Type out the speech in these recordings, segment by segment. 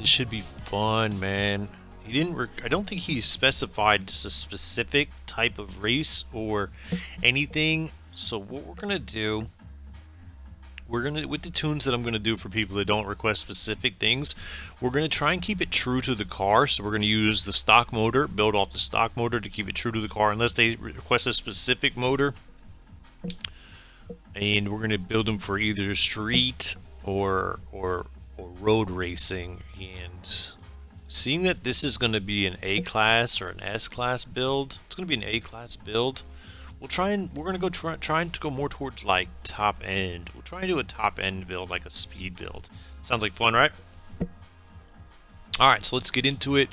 This should be fun, man. He didn't. I don't think he specified just a specific type of race or anything. So what we're gonna do, we're gonna with the tunes that I'm gonna do for people that don't request specific things, we're gonna try and keep it true to the car. So we're gonna use the stock motor, build off the stock motor to keep it true to the car, unless they request a specific motor. And we're gonna build them for either street or road racing. And seeing that this is gonna be an A class or an S class build, it's gonna be an A class build. We're gonna go trying to go more towards like top end. We'll try and do a top end build, like a speed build. Sounds like fun, right? All right, so let's get into it.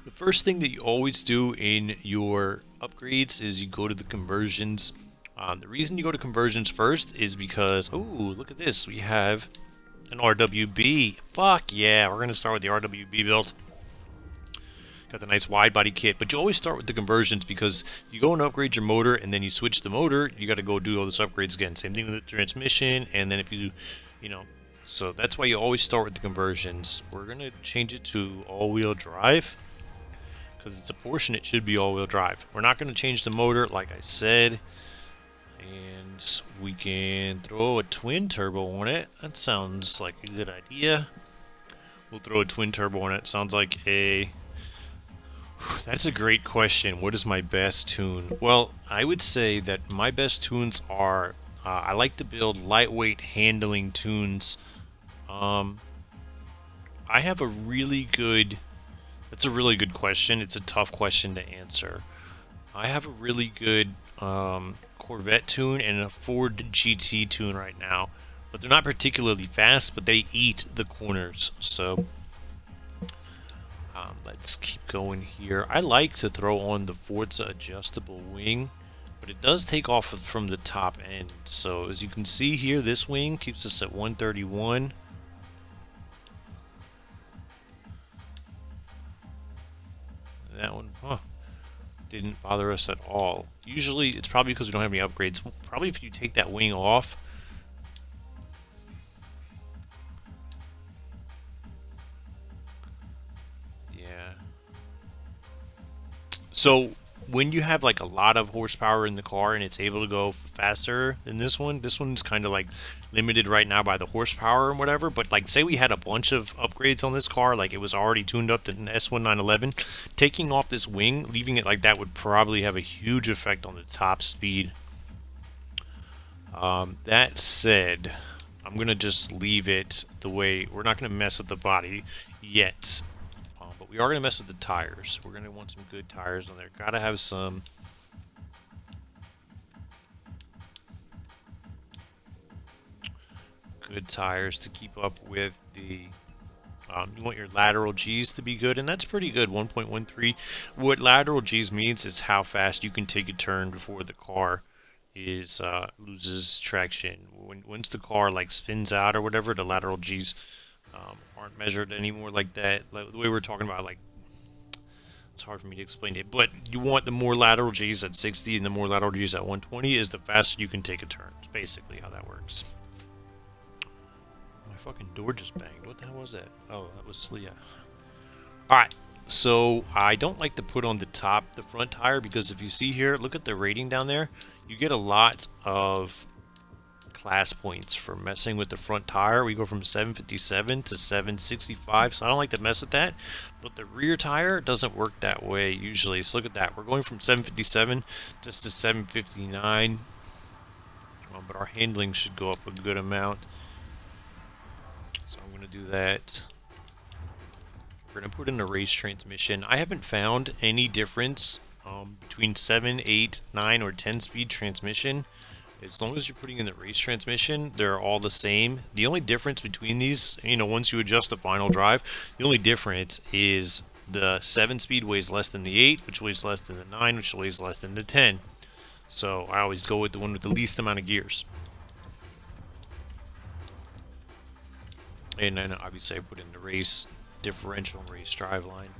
The first thing that you always do in your upgrades is you go to the conversions. The reason you go to conversions first is because, oh, look at this. We have an RWB. Fuck yeah, we're gonna start with the RWB build. Got the nice wide body kit, but you always start with the conversions because you go and upgrade your motor and then you switch the motor, you got to go do all those upgrades again. Same thing with the transmission, and then if you so that's why you always start with the conversions. We're going to change it to all-wheel drive because it's a Porsche and it should be all-wheel drive. We're not going to change the motor like I said, and we can throw a twin turbo on it. That sounds like a good idea. We'll throw a twin turbo on it. Sounds like a... That's a great question. What is my best tune? Well, I would say that my best tunes are, I like to build lightweight handling tunes. I have a really good, that's a really good question. It's a tough question to answer. I have a really good Corvette tune and a Ford GT tune right now. But they're not particularly fast, but they eat the corners. So... let's keep going here. I like to throw on the Forza adjustable wing, but it does take off from the top end. So as you can see here, this wing keeps us at 131. That one, didn't bother us at all. Usually it's probably because we don't have any upgrades. Probably if you take that wing off, so when you have like a lot of horsepower in the car and it's able to go faster than this one's kind of like limited right now by the horsepower and whatever. But like say we had a bunch of upgrades on this car, like it was already tuned up to an S1911, taking off this wing, leaving it like that would probably have a huge effect on the top speed. That said, I'm gonna just leave it the way. We're not gonna mess with the body yet. But we are going to mess with the tires. We're going to want some good tires on there. Got to have some. Good tires to keep up with the... you want your lateral G's to be good, and that's pretty good, 1.13. What lateral G's means is how fast you can take a turn before the car is loses traction. Once the car like spins out or whatever, the lateral G's aren't measured anymore like that. Like the way we're talking about, like, it's hard for me to explain it, but you want the more lateral G's at 60 and the more lateral G's at 120 is the faster you can take a turn. It's basically how that works. My fucking door just banged. What the hell was that? Oh, that was Leah. Alright, so I don't like to put on the front tire, because if you see here, look at the rating down there. You get a lot of class points for messing with the front tire. We go from 757 to 765, so I don't like to mess with that. But the rear tire doesn't work that way usually. So look at that. We're going from 757 just to 759. But our handling should go up a good amount. So I'm going to do that. We're going to put in a race transmission. I haven't found any difference between 7, 8, 9, or 10 speed transmission. As long as you're putting in the race transmission, they're all the same. The only difference between these, once you adjust the final drive, the only difference is the 7 speed weighs less than the 8, which weighs less than the 9, which weighs less than the 10. So I always go with the one with the least amount of gears. And then obviously I put in the race differential and race drive line.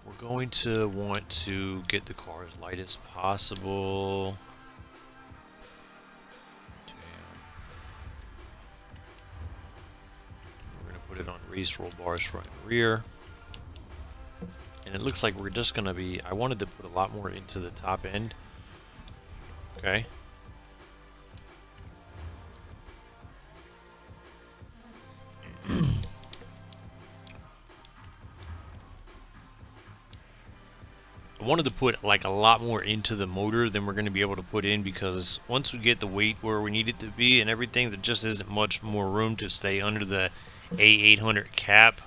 We're going to want to get the car as light as possible. We're going to put it on race roll bars front and rear. And it looks like we're just going to be... I wanted to put a lot more into the top end. Okay. I wanted to put like a lot more into the motor than we're going to be able to put in, because once we get the weight where we need it to be and everything, there just isn't much more room to stay under the A800 cap.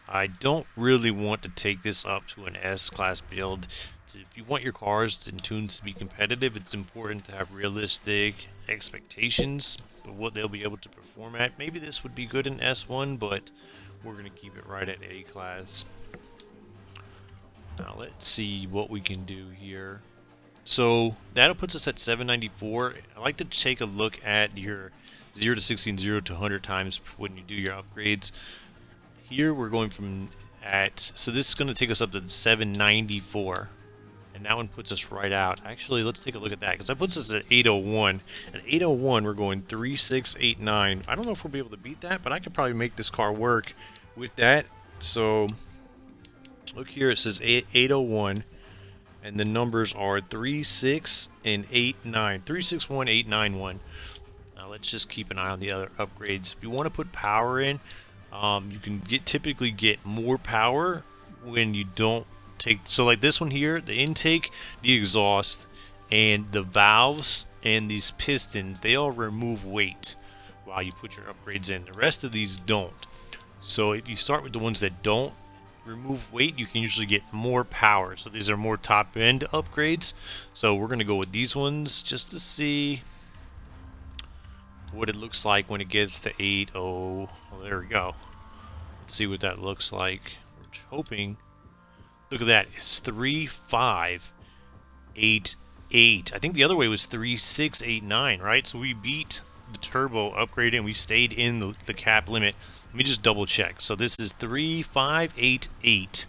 I don't really want to take this up to an S-Class build. If you want your cars and tunes to be competitive, it's important to have realistic expectations of what they'll be able to perform at. Maybe this would be good in S1, but we're going to keep it right at A-Class. Now let's see what we can do here. So that puts us at 794. I like to take a look at your 0 to 60 and 0 to 100 times when you do your upgrades. Here we're going from so this is going to take us up to 794. And that one puts us right out. Actually, let's take a look at that, because that puts us at 801. At 801, we're going 3689. I don't know if we'll be able to beat that, but I could probably make this car work with that. So look here, it says 801, and the numbers are 36 and 89. 361891. Now let's just keep an eye on the other upgrades. If you want to put power in, you can typically get more power when you don't take. So like this one here, the intake, the exhaust, and the valves and these pistons, they all remove weight while you put your upgrades in. The rest of these don't. So if you start with the ones that don't remove weight, you can usually get more power. So these are more top end upgrades. So we're going to go with these ones just to see what it looks like when it gets to 80. Well, there we go. Let's see what that looks like. We're hoping. Look at that. It's 3588. I think the other way was 3689, right? So we beat the turbo upgrade and we stayed in the cap limit. Let me just double check. So this is 3588.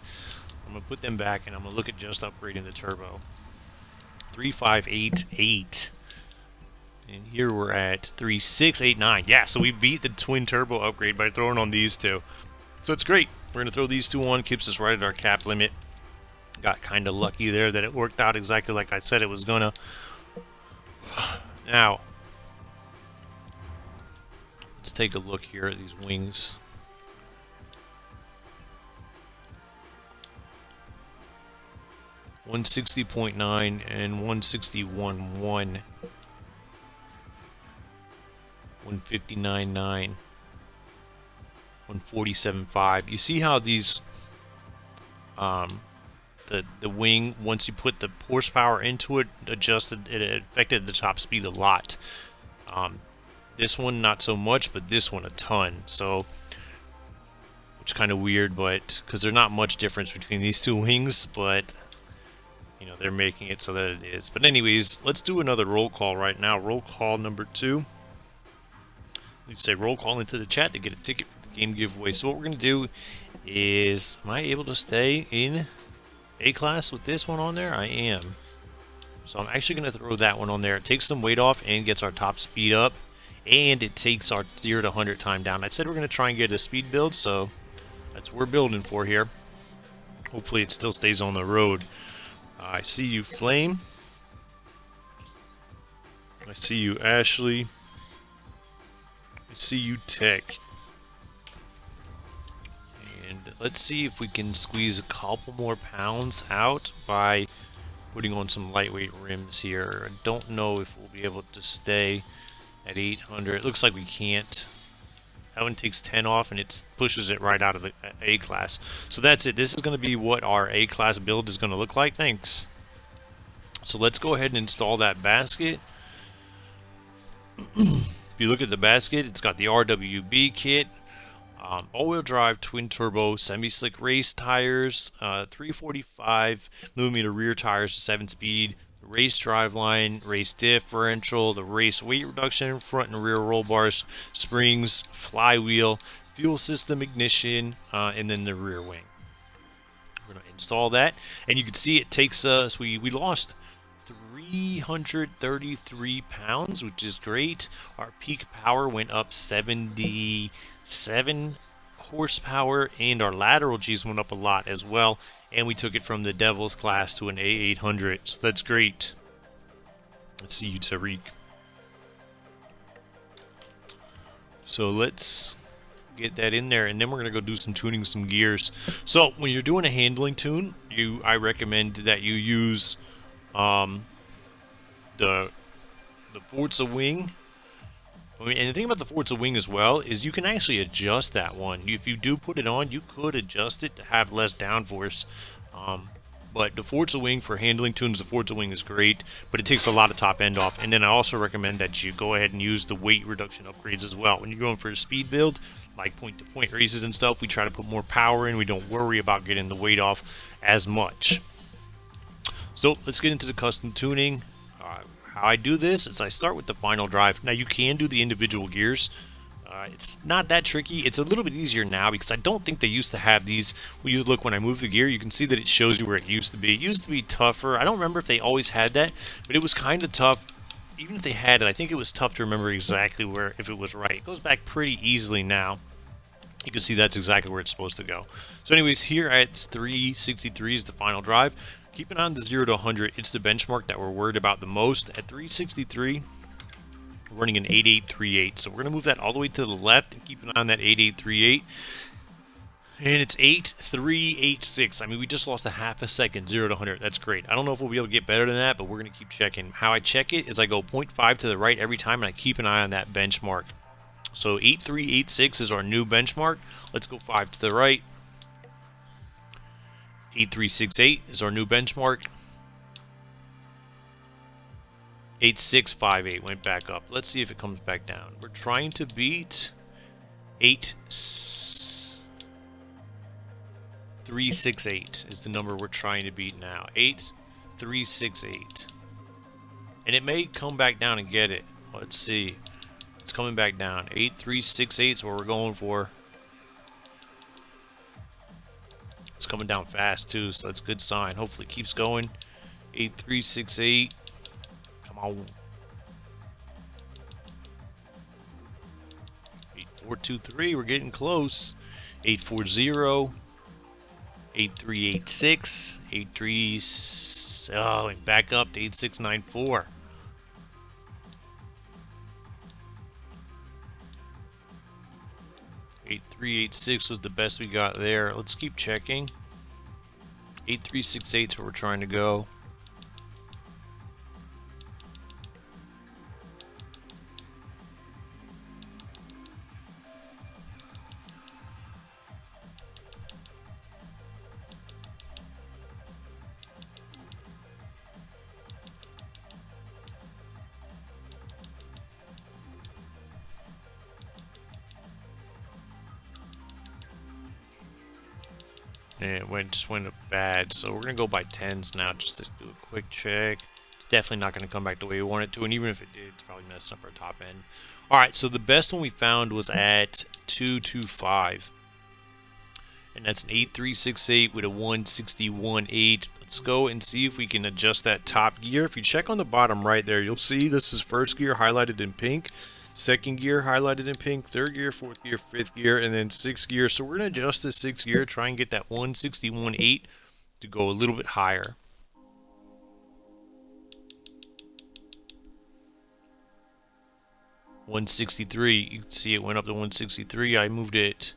I'm going to put them back and I'm going to look at just upgrading the turbo. 3588. And here we're at 3689. Yeah, so we beat the twin turbo upgrade by throwing on these two. So it's great. We're going to throw these two on. Keeps us right at our cap limit. Got kind of lucky there that it worked out exactly like I said it was going to. Now, let's take a look here at these wings. .9 and 161.1. 159.9. 147.5. You see how these the wing, once you put the horsepower into it, it affected the top speed a lot. This one not so much, but this one a ton. So, which is kind of weird, but because there's not much difference between these two wings, but you know they're making it so that it is. But anyways, let's do another roll call right now. Roll call number 2. You say roll call into the chat to get a ticket for the game giveaway. So what we're gonna do is, am I able to stay in A-Class with this one on there? I am. So I'm actually going to throw that one on there. It takes some weight off and gets our top speed up. And it takes our 0 to 100 time down. I said we're going to try and get a speed build, so that's what we're building for here. Hopefully it still stays on the road. I see you, Flame. I see you, Ashley. I see you, Tech. Let's see if we can squeeze a couple more pounds out by putting on some lightweight rims here. I don't know if we'll be able to stay at 800. It looks like we can't. That one takes 10 off and it pushes it right out of the A-Class. So that's it. This is going to be what our A-Class build is going to look like. Thanks. So let's go ahead and install that basket. If you look at the basket, it's got the RWB kit. All-wheel drive, twin-turbo, semi-slick race tires, 345mm rear tires, 7-speed, race driveline, race differential, the race weight reduction, front and rear roll bars, springs, flywheel, fuel system ignition, and then the rear wing. We're going to install that, and you can see it takes us, we lost 333 pounds, which is great. Our peak power went up 77 horsepower, and our lateral G's went up a lot as well. And we took it from the Devil's class to an A800. So that's great. Let's see you, Tariq. So let's get that in there, and then we're gonna go do some tuning, some gears. So when you're doing a handling tune, I recommend that you use the Forza wing. And the thing about the Forza wing as well is you can actually adjust that one. If you do put it on, you could adjust it to have less downforce. But the Forza wing for handling tunes, the Forza wing is great, but it takes a lot of top end off. And then I also recommend that you go ahead and use the weight reduction upgrades as well. When you're going for a speed build, like point-to-point races and stuff, we try to put more power in. We don't worry about getting the weight off as much. So let's get into the custom tuning. How I do this is I start with the final drive. Now you can do the individual gears. It's not that tricky. It's a little bit easier now because I don't think they used to have these. When you look, when I move the gear, you can see that it shows you where it used to be. It used to be tougher. I don't remember if they always had that, but it was kind of tough. Even if they had it, I think it was tough to remember exactly where, if it was right. It goes back pretty easily now. You can see that's exactly where it's supposed to go. So anyways, here at 363 is the final drive. Keep an eye on the 0 to 100. It's the benchmark that we're worried about the most. At 363, we're running an 8838. So we're going to move that all the way to the left and keep an eye on that 8838. And it's 8386. I mean, we just lost a half a second, 0 to 100. That's great. I don't know if we'll be able to get better than that, but we're going to keep checking. How I check it is I go 0.5 to the right every time, and I keep an eye on that benchmark. So 8386 is our new benchmark. Let's go 5 to the right. 8368 is our new benchmark. 8658 went back up. Let's see if it comes back down. We're trying to beat 8368 is the number we're trying to beat now. 8368. And it may come back down and get it. Let's see. It's coming back down. 8368 is what we're going for. It's coming down fast too, so that's a good sign. Hopefully it keeps going. 8368. Come on. 8423. We're getting close. 840. 8386. 83. Oh, and back up to 8694. 8386 was the best we got there. Let's keep checking. 8368 is where we're trying to go. And it just went bad, so we're gonna go by tens now just to do a quick check. It's definitely not gonna come back the way we want it to, and even if it did, it's probably messing up our top end. Alright, so the best one we found was at 225. And that's an 8368 with a 161.8. Let's go and see if we can adjust that top gear. If you check on the bottom right there, you'll see this is first gear highlighted in pink. Second gear highlighted in pink, third gear, fourth gear, fifth gear, and then sixth gear. So we're going to adjust this sixth gear, try and get that 161.8 to go a little bit higher. $163, you can see it went up to 163. I moved it.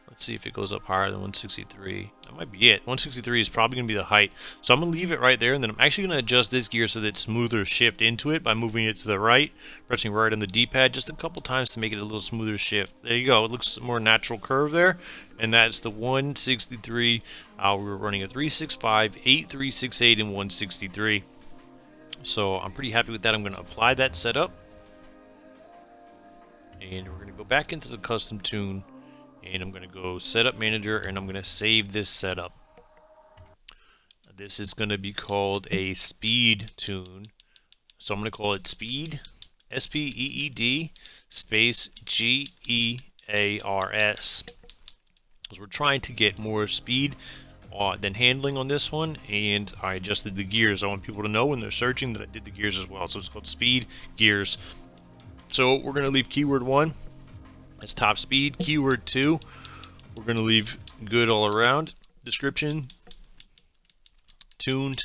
Let's see if it goes up higher than 163. That might be it. 163 is probably going to be the height. So I'm going to leave it right there, and then I'm actually going to adjust this gear so that it's smoother shift into it by moving it to the right, pressing right on the D-pad just a couple times to make it a little smoother shift. There you go. It looks more natural curve there, and that's the 163. We're running a 365, 8368, and 163. So I'm pretty happy with that. I'm going to apply that setup, and we're going to go back into the custom tune. And I'm going to go setup manager, and I'm going to save this setup. This is going to be called a speed tune. So I'm going to call it speed, S-P-E-E-D, space G-E-A-R-S. Because we're trying to get more speed than handling on this one. And I adjusted the gears. I want people to know when they're searching that I did the gears as well. So it's called speed gears. So we're going to leave keyword 1. It's top speed. Keyword 2, We're going to leave good all around. Description, tuned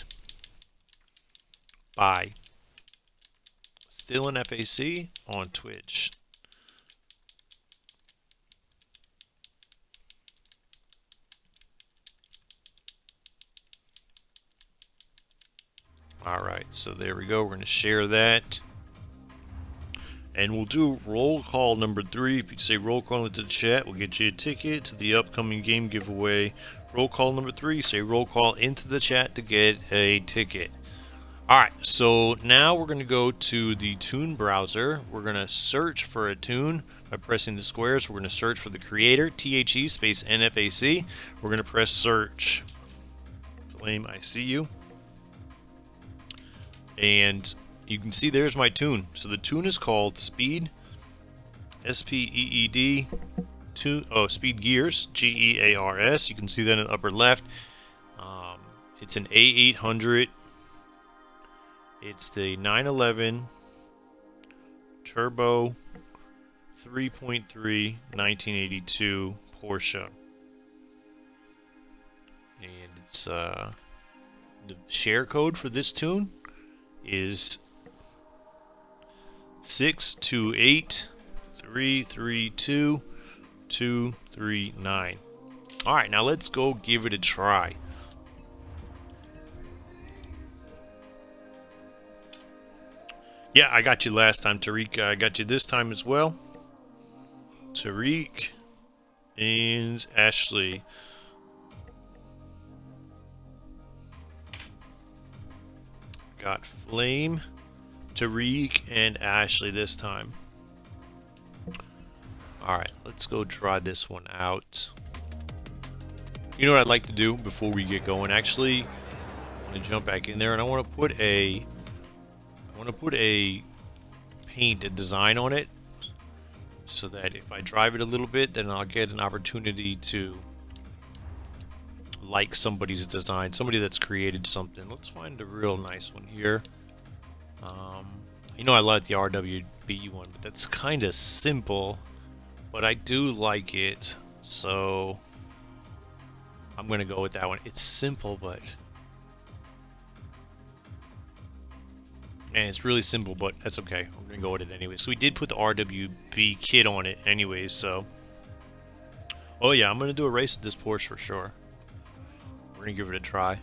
by Still in FAC on Twitch. Alright, so there we go. We're going to share that. And we'll do roll call number 3. If you say roll call into the chat, we'll get you a ticket to the upcoming game giveaway. Roll call number 3, say roll call into the chat to get a ticket. Alright, so now we're going to go to the tune browser. We're going to search for a tune by pressing the squares. We're going to search for the creator, THE space NFAC. We're going to press search. Flame, I see you. And you can see there's my tune. So the tune is called Speed, SPEED, Speed Gears, GEARS. You can see that in the upper left. It's an A800. It's the 911 Turbo 3.3 1982 Porsche. And it's the share code for this tune is 628332239. Alright, now let's go give it a try. Yeah, I got you last time, Tariq. I got you this time as well. Tariq and Ashley. Got Flame, Tariq, and Ashley this time. Alright, let's go try this one out. You know what I'd like to do before we get going? Actually, I'm going to jump back in there and I want to put a paint, a design on it, so that if I drive it a little bit, then I'll get an opportunity to like somebody's design, somebody that's created something. Let's find a real nice one here. You know I like the RWB one, but that's kind of simple, but I do like it, so I'm gonna go with that one. It's simple, but and it's really simple, but that's okay. We're gonna go with it anyway. So we did put the RWB kit on it anyway, so oh yeah, I'm gonna do a race with this Porsche for sure. We're gonna give it a try.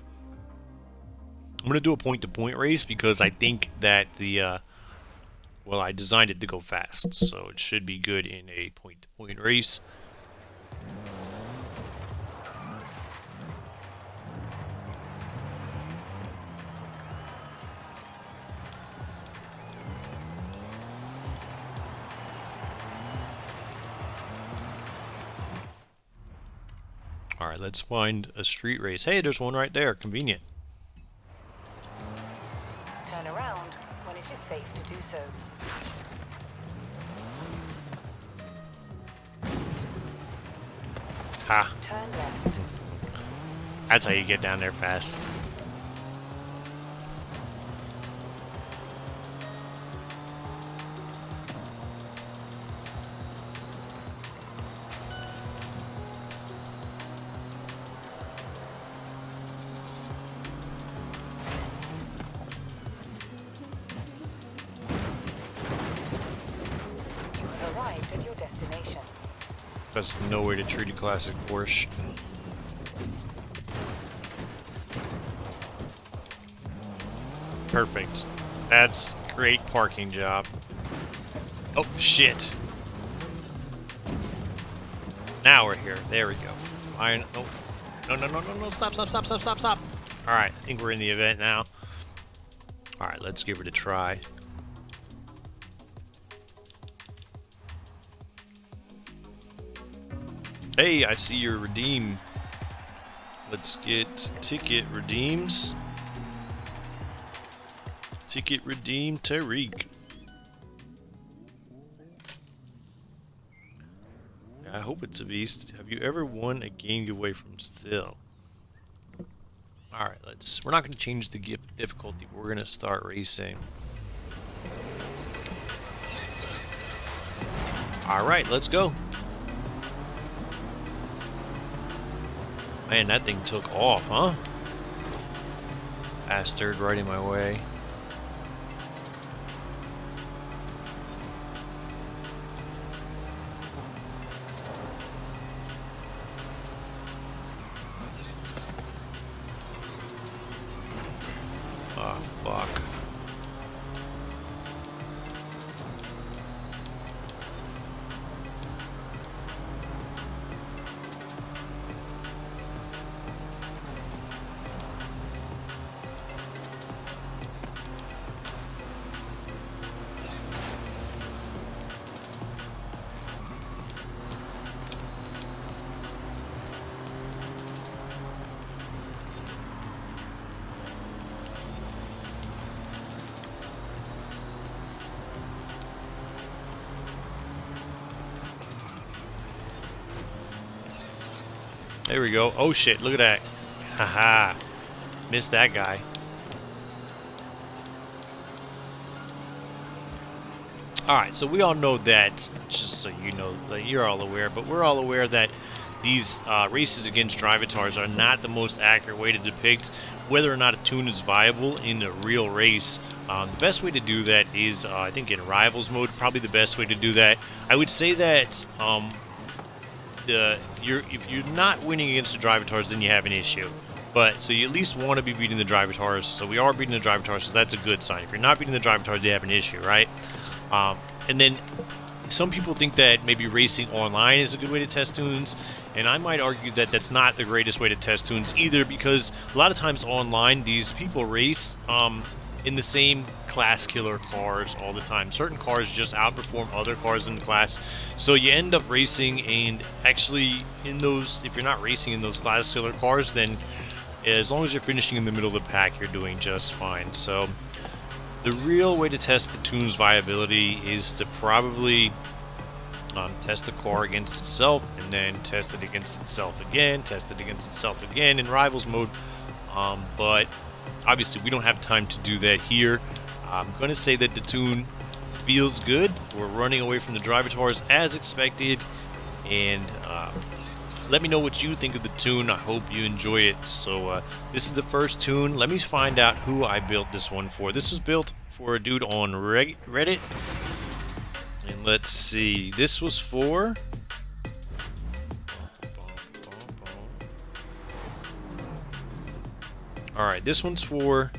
I'm gonna do a point-to-point race because I think that the well, I designed it to go fast, so it should be good in a point-to-point race. Alright, let's find a street race. Hey, there's one right there. Convenient. Turn around when it is safe to do so. Ha. Turn left. That's how you get down there fast. Arrived at your destination. That's no way to treat a classic Porsche. Perfect. That's great parking job. Oh, shit. Now we're here. There we go. Iron. Oh. No, no, no, no, no. Stop, stop, stop, stop, stop, stop. Alright, I think we're in the event now. Alright, let's give it a try. Hey, I see your redeem. Let's get ticket redeems. Ticket redeem Tariq. I hope it's a beast. Have you ever won a game giveaway from Still? Alright, we're not going to change the difficulty. We're going to start racing. Alright, let's go. Man, that thing took off, huh? Bastard, right in my way. Oh, fuck. There we go. Oh shit, look at that. Haha. Missed that guy. Alright, so we all know that, just so you know, that you're all aware, but we're all aware that these races against drivatars are not the most accurate way to depict whether or not a tune is viable in a real race. The best way to do that is, I think, in Rivals mode, probably the best way to do that. I would say that if you're not winning against the drivatars, then you have an issue. But so you at least want to be beating the drivatars. So we are beating the drivatars, so that's a good sign. If you're not beating the drivatars, you have an issue, right? And then some people think that maybe racing online is a good way to test tunes, and I might argue that that's not the greatest way to test tunes either, because a lot of times online these people race in the same class killer cars all the time. Certain cars just outperform other cars in the class, so you end up racing, and actually in those, if you're not racing in those class killer cars, then as long as you're finishing in the middle of the pack, you're doing just fine. So the real way to test the tune's viability is to probably test the car against itself, and then test it against itself again, test it against itself again in Rivals mode. But obviously we don't have time to do that here. I'm going to say that the tune feels good. We're running away from the drivatars as expected, and let me know what you think of the tune. I hope you enjoy it. So this is the first tune. Let me find out who I built this one for. This was built for a dude on Reddit. And let's see. This was for... Alright, this one's for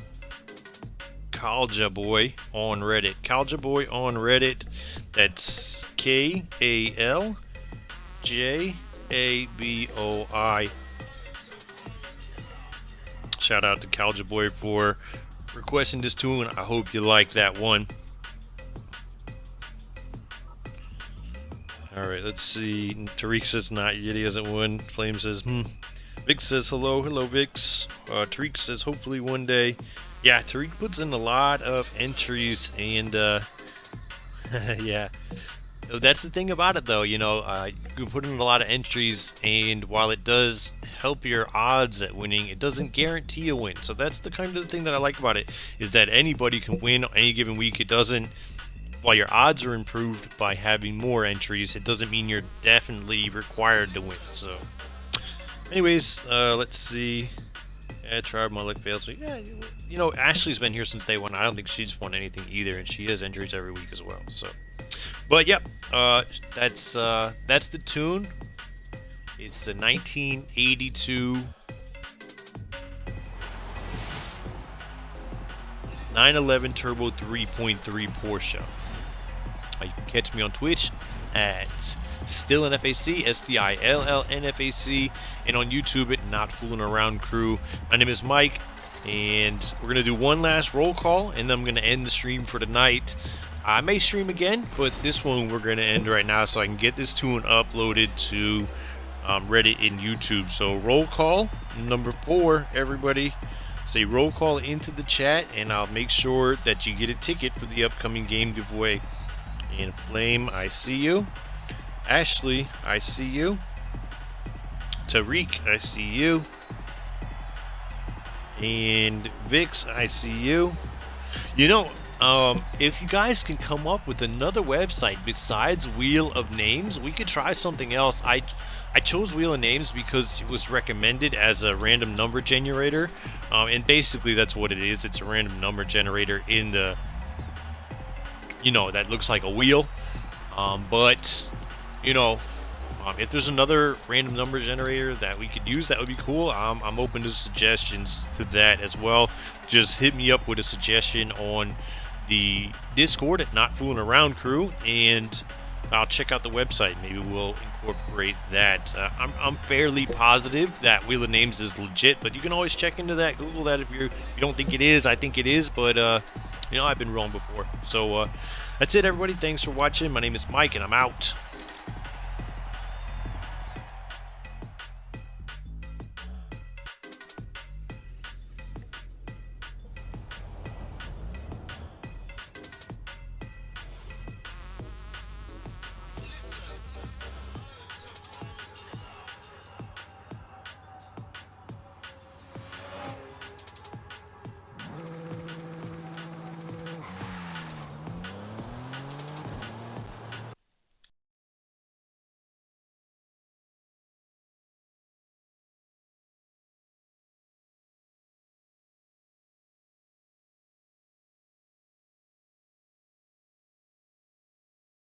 Kalja Boy on Reddit. Kalja Boy on Reddit. That's KALJABOI. Shout out to Kalja Boy for requesting this tune. I hope you like that one. Alright, let's see. Tariq says not yet, he hasn't won. Flame says, Vix says hello. Hello, Vix. Tariq says hopefully one day. Yeah, Tariq puts in a lot of entries, and yeah. That's the thing about it, though. You know, you can put in a lot of entries, and while it does help your odds at winning, it doesn't guarantee a win. So that's the kind of thing that I like about it, is that anybody can win on any given week. It doesn't, while your odds are improved by having more entries, it doesn't mean you're definitely required to win. So anyways, let's see. Yeah, tried my luck fails. So, yeah, you know, Ashley's been here since day one. I don't think she's won anything either, and she has entries every week as well. So, but yep, that's the tune. It's the 1982 911 Turbo 3.3 Porsche. You can catch me on Twitch at StillNFAC, STILLNFAC, and on YouTube at Not Fooling Around Crew. My name is Mike, and we're gonna do one last roll call, and then I'm gonna end the stream for tonight. I may stream again, but this one we're gonna end right now so I can get this tune uploaded to Reddit and YouTube. So roll call number 4, everybody. Say roll call into the chat, and I'll make sure that you get a ticket for the upcoming game giveaway. And Flame, I see you. Ashley, I see you. Tariq, I see you. And Vix, I see you. You know, if you guys can come up with another website besides Wheel of Names, we could try something else. I chose Wheel of Names because it was recommended as a random number generator, and basically that's what it is. It's a random number generator in the, that looks like a wheel. But you know, if there's another random number generator that we could use, that would be cool. I'm open to suggestions to that as well. Just hit me up with a suggestion on the Discord at Not Fooling Around Crew, and I'll check out the website. Maybe we'll incorporate that. I'm fairly positive that Wheel of Names is legit, but you can always check into that. Google that if you don't think it is. I think it is, but I've been wrong before. So that's it, everybody. Thanks for watching. My name is Mike, and I'm out.